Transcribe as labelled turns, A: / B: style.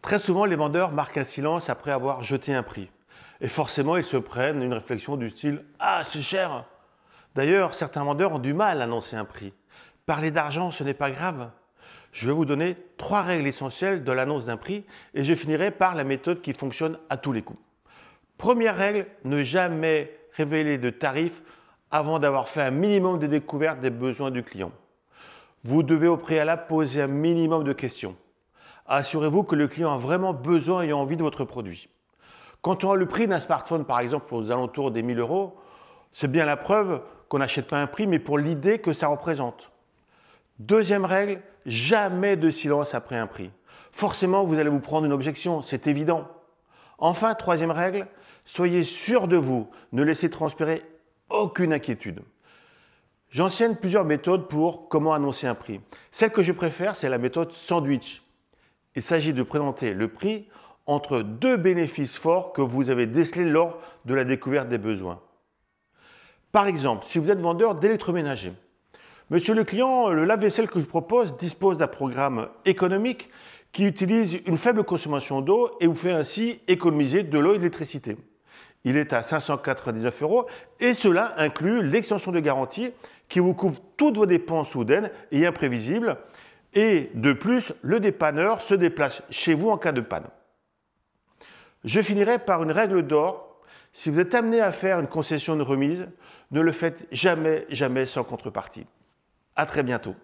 A: Très souvent, les vendeurs marquent un silence après avoir jeté un prix. Et forcément, ils se prennent une réflexion du style « Ah, c'est cher !» D'ailleurs, certains vendeurs ont du mal à annoncer un prix. Parler d'argent, ce n'est pas grave. Je vais vous donner 3 règles essentielles de l'annonce d'un prix et je finirai par la méthode qui fonctionne à tous les coups. Première règle, ne jamais révéler de tarifs avant d'avoir fait un minimum de découverte des besoins du client. Vous devez au préalable poser un minimum de questions. Assurez-vous que le client a vraiment besoin et envie de votre produit. Quand on a le prix d'un smartphone, par exemple, aux alentours des 1000 euros, c'est bien la preuve qu'on n'achète pas un prix, mais pour l'idée que ça représente. Deuxième règle, jamais de silence après un prix. Forcément, vous allez vous prendre une objection, c'est évident. Enfin, troisième règle, soyez sûr de vous, ne laissez transpirer aucune inquiétude. J'enseigne plusieurs méthodes pour comment annoncer un prix. Celle que je préfère, c'est la méthode sandwich. Il s'agit de présenter le prix entre 2 bénéfices forts que vous avez décelés lors de la découverte des besoins. Par exemple, si vous êtes vendeur d'électroménager, monsieur le client, le lave-vaisselle que je propose dispose d'un programme économique qui utilise une faible consommation d'eau et vous fait ainsi économiser de l'eau et de l'électricité. Il est à 599 € et cela inclut l'extension de garantie qui vous couvre toutes vos dépenses soudaines et imprévisibles. Et de plus, le dépanneur se déplace chez vous en cas de panne. Je finirai par une règle d'or. Si vous êtes amené à faire une concession de remise, ne le faites jamais sans contrepartie. À très bientôt.